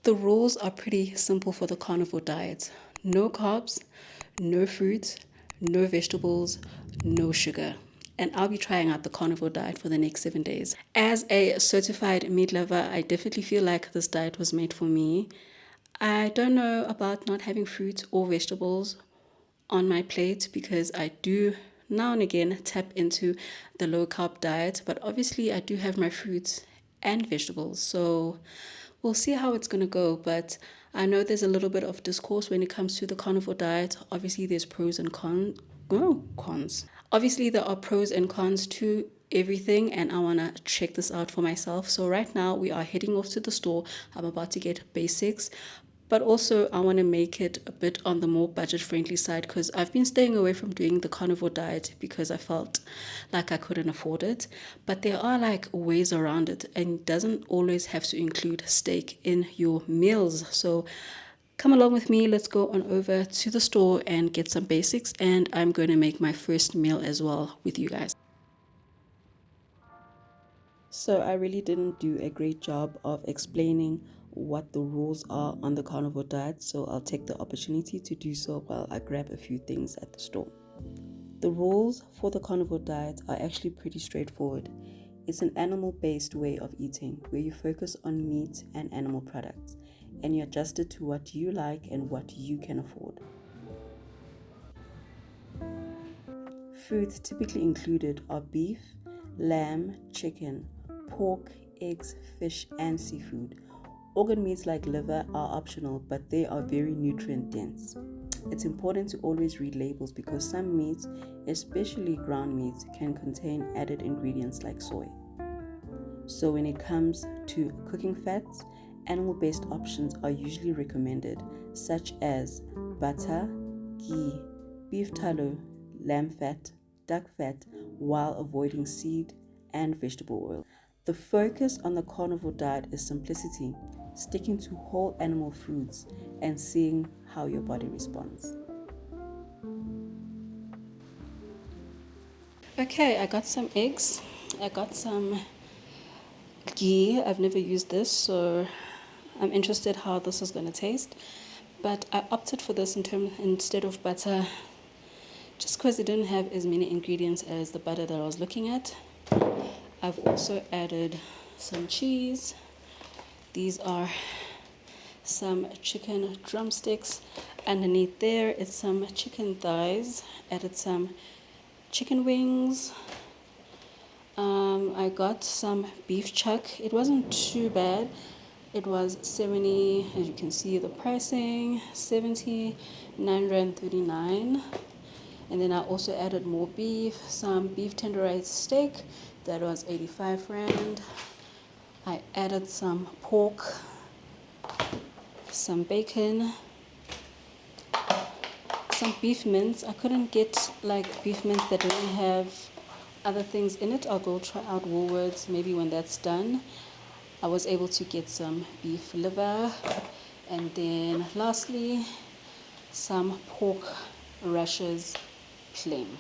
The rules are pretty simple for the carnivore diet. No carbs, no fruits, no vegetables, no sugar. And I'll be trying out the carnivore diet for the next 7 days. As a certified meat lover, I definitely feel like this diet was made for me. I don't know about not having fruits or vegetables on my plate because I do now and again tap into the low carb diet, but obviously I do have my fruits and vegetables. So we'll see how it's going to go. But I know there's a little bit of discourse when it comes to the carnivore diet. Obviously, there's pros and cons. Oh, cons. Obviously, there are pros and cons to everything, and I want to check this out for myself. So right now we are heading off to the store. I'm about to get basics, but also I want to make it a bit on the more budget friendly side because I've been staying away from doing the carnivore diet because I felt like I couldn't afford it. But there are like ways around it, and it doesn't always have to include steak in your meals. So come along with me. Let's go on over to the store and get some basics, and I'm going to make my first meal as well with you guys. So I really didn't do a great job of explaining what the rules are on the carnivore diet, so I'll take the opportunity to do so while I grab a few things at the store. The rules for the carnivore diet are actually pretty straightforward. It's an animal-based way of eating where you focus on meat and animal products, and you adjust it to what you like and what you can afford. Foods typically included are beef, lamb, chicken, pork, eggs, fish, and seafood. Organ meats like liver are optional, but they are very nutrient dense. It's important to always read labels because some meats, especially ground meats, can contain added ingredients like soy. So when it comes to cooking fats, animal-based options are usually recommended, such as butter, ghee, beef tallow, lamb fat, duck fat, while avoiding seed and vegetable oil. The focus on the carnivore diet is simplicity, sticking to whole animal foods and seeing how your body responds. Okay, I got some eggs. I got some ghee. I've never used this, so I'm interested how this is going to taste. But I opted for this instead of butter just because it didn't have as many ingredients as the butter that I was looking at. I've also added some cheese. These are some chicken drumsticks. Underneath there is some chicken thighs. Added some chicken wings. I got some beef chuck. It wasn't too bad. It was 70, as you can see the pricing, 79.39. And then I also added more beef, some beef tenderized steak, that was 85 rand. I added some pork, some bacon, some beef mince. I couldn't get like beef mince that didn't have other things in it. I'll go try out Woolworths maybe when that's done. I was able to get some beef liver, and then lastly some pork rashers plain.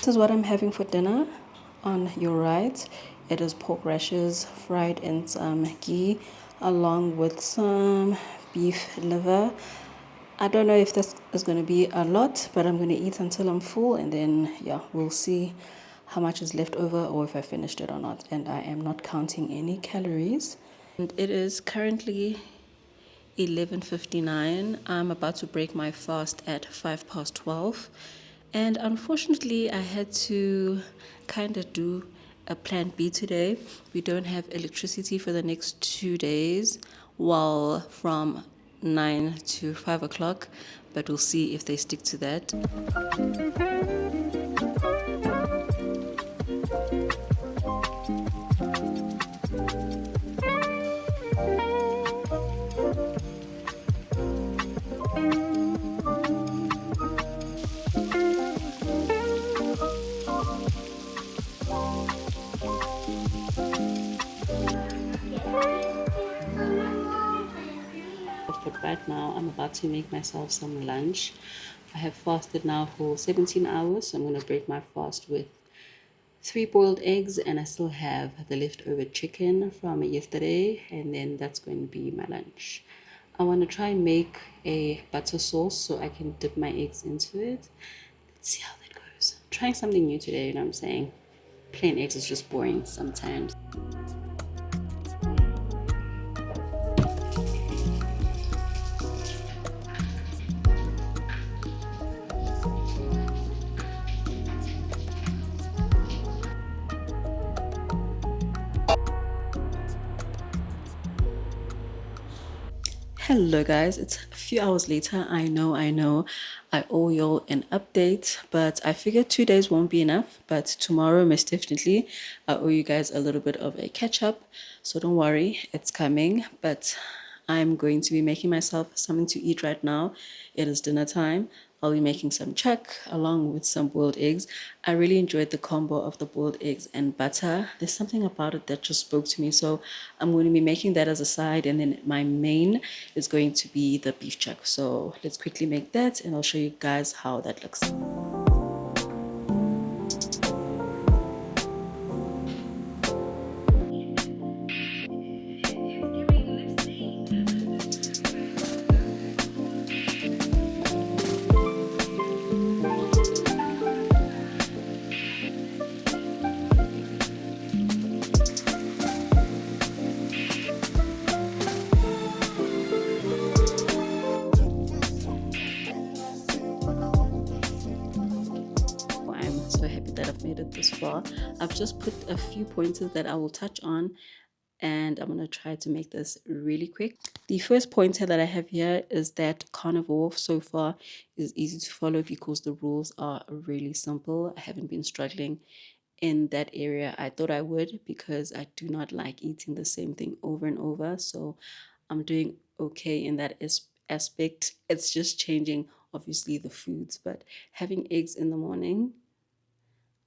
is what I'm having for dinner. On your right, it is pork rashes fried in some ghee, along with some beef liver. I don't know if this is going to be a lot, but I'm going to eat until I'm full, and then yeah, we'll see how much is left over or if I finished it or not. And I am not counting any calories. And it is currently 11:59. I'm about to break my fast at 12:05. And unfortunately, I had to kind of do a plan B today. We don't have electricity for the next 2 days, well, from 9 to 5 o'clock, but we'll see if they stick to that. But right now, I'm about to make myself some lunch. I have fasted now for 17 hours, so I'm going to break my fast with 3 boiled eggs, and I still have the leftover chicken from yesterday, and then that's going to be my lunch. I want to try and make a butter sauce so I can dip my eggs into it. Let's see how that goes. Trying something new today, you know what I'm saying? Plain eggs is just boring sometimes. Hello guys, it's a few hours later. I know, I owe y'all an update, but I figured 2 days won't be enough. But tomorrow, most definitely, I owe you guys a little bit of a catch up. So don't worry, it's coming. But I'm going to be making myself something to eat right now. It is dinner time. I'll be making some chuck along with some boiled eggs. I really enjoyed the combo of the boiled eggs and butter. There's something about it that just spoke to me. So I'm going to be making that as a side. And then my main is going to be the beef chuck. So let's quickly make that and I'll show you guys how that looks. I'm so happy that I've made it this far. I've just put a few pointers that I will touch on, and I'm going to try to make this really quick. The first pointer that I have here is that Carnivore so far is easy to follow because the rules are really simple. I haven't been struggling in that area. I thought I would because I do not like eating the same thing over and over. So I'm doing okay in that aspect. It's just changing, obviously, the foods, but having eggs in the morning,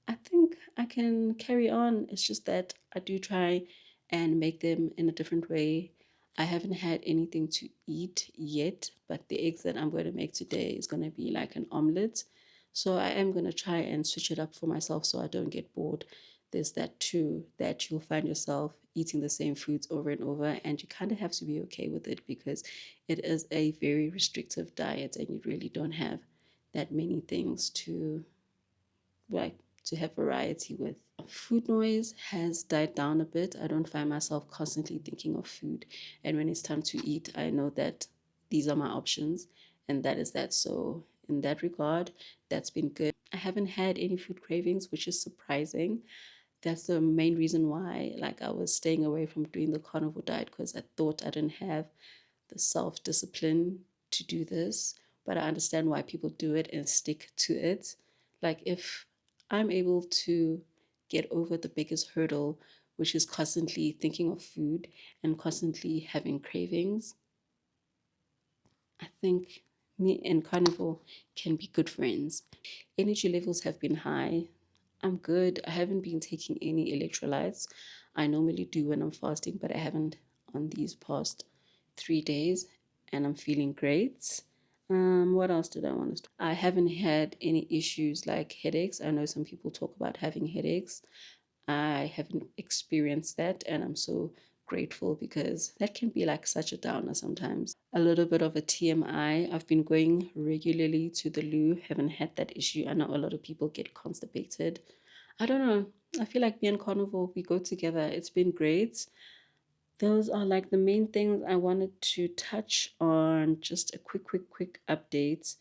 I think I can carry on. It's just that I do try and make them in a different way. I haven't had anything to eat yet, but the eggs that I'm going to make today is going to be like an omelette. So I am going to try and switch it up for myself so I don't get bored. There's that too, that you'll find yourself eating the same foods over and over, and you kind of have to be okay with it because it is a very restrictive diet and you really don't have that many things to like to have variety with. Food noise has died down a bit. I don't find myself constantly thinking of food. And when it's time to eat, I know that these are my options and that is that. So, in that regard, that's been good. I haven't had any food cravings, which is surprising. That's the main reason why like I was staying away from doing the carnivore diet because I thought I didn't have the self-discipline to do this, but I understand why people do it and stick to it. Like if I'm able to get over the biggest hurdle, which is constantly thinking of food and constantly having cravings, I think me and carnivore can be good friends. Energy levels have been high. I'm good. I haven't been taking any electrolytes. I normally do when I'm fasting, but I haven't on these past 3 days, and I'm feeling great. What else did I want to? I haven't had any issues like headaches. I know some people talk about having headaches. I haven't experienced that, and I'm so grateful because that can be like such a downer sometimes. A little bit of a TMI. I've been going regularly to the loo, haven't had that issue. I know a lot of people get constipated. I don't know. I feel like me and Carnivore, we go together. It's been great. Those are like the main things I wanted to touch on. Just a quick update.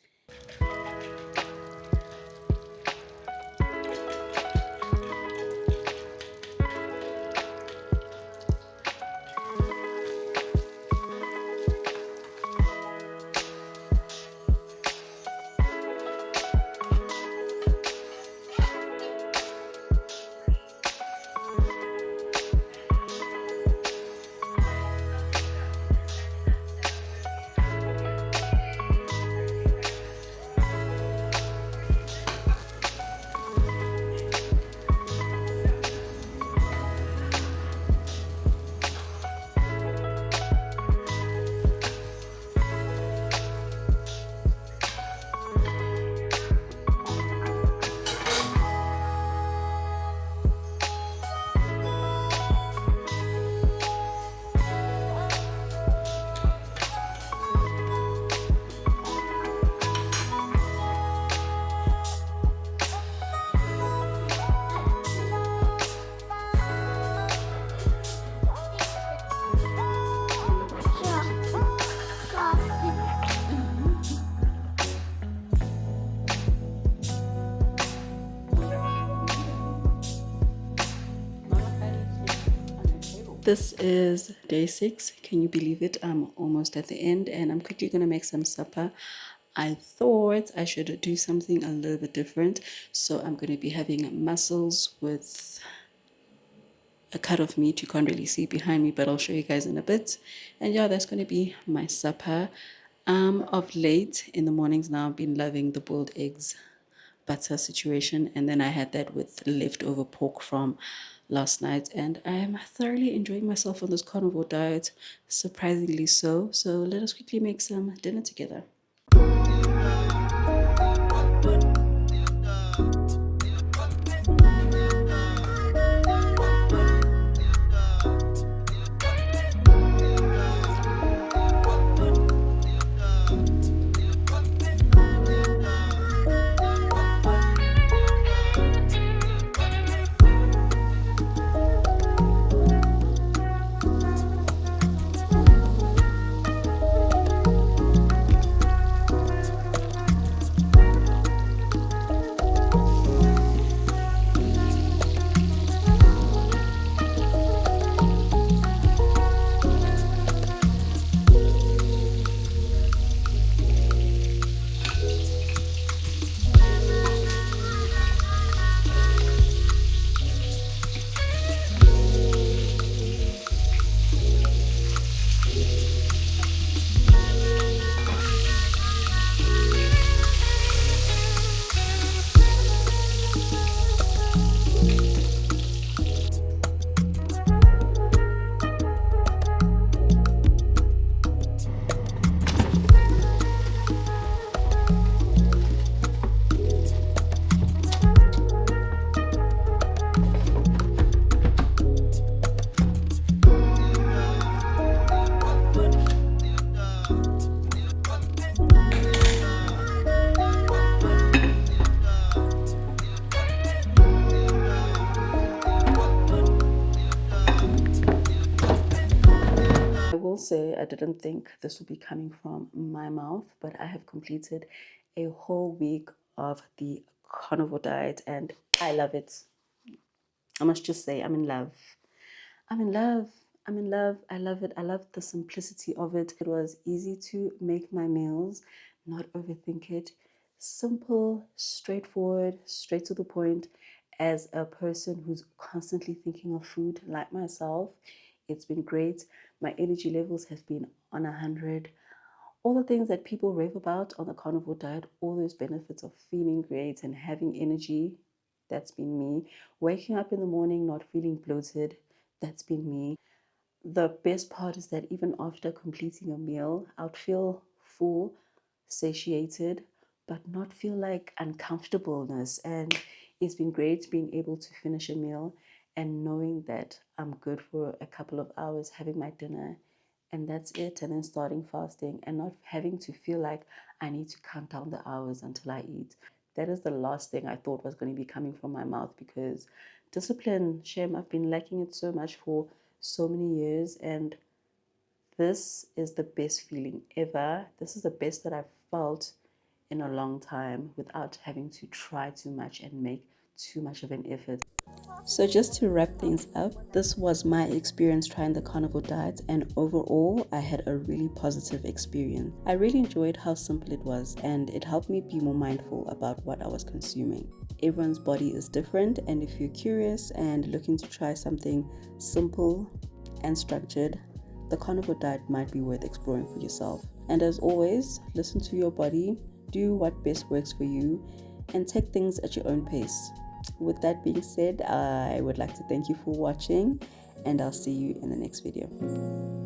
This is day 6. Can you believe it? I'm almost at the end and I'm quickly going to make some supper. I thought I should do something a little bit different. So I'm going to be having mussels with a cut of meat. You can't really see behind me, but I'll show you guys in a bit. And yeah, that's going to be my supper. Of late in the mornings now, I've been loving the boiled eggs butter situation, and then I had that with leftover pork from last night, and I am thoroughly enjoying myself on this carnivore diet, surprisingly so let us quickly make some dinner together. I will say I didn't think this would be coming from my mouth, but I have completed a whole week of the carnivore diet and I love it. I must just say I'm in love. I'm in love. I'm in love. I love it. I love the simplicity of it. It was easy to make my meals, not overthink it. Simple, straightforward, straight to the point. As a person who's constantly thinking of food, like myself, it's been great. My energy levels have been on 100. All the things that people rave about on the carnivore diet, all those benefits of feeling great and having energy, that's been me. Waking up in the morning not feeling bloated, that's been me. The best part is that even after completing a meal, I would feel full satiated, but not feel like uncomfortableness. And it's been great being able to finish a meal and knowing that I'm good for a couple of hours having my dinner and that's it, and then starting fasting and not having to feel like I need to count down the hours until I eat. That is the last thing I thought was going to be coming from my mouth, because discipline, shame, I've been lacking it so much for so many years, and this is the best feeling ever. This is the best that I've felt in a long time without having to try too much and make too much of an effort. So, just to wrap things up, this was my experience trying the carnivore diet, and overall, I had a really positive experience. I really enjoyed how simple it was, and it helped me be more mindful about what I was consuming. Everyone's body is different, and if you're curious and looking to try something simple and structured, the carnivore diet might be worth exploring for yourself. And as always, listen to your body, do what best works for you, and take things at your own pace. With that being said, I would like to thank you for watching, and I'll see you in the next video.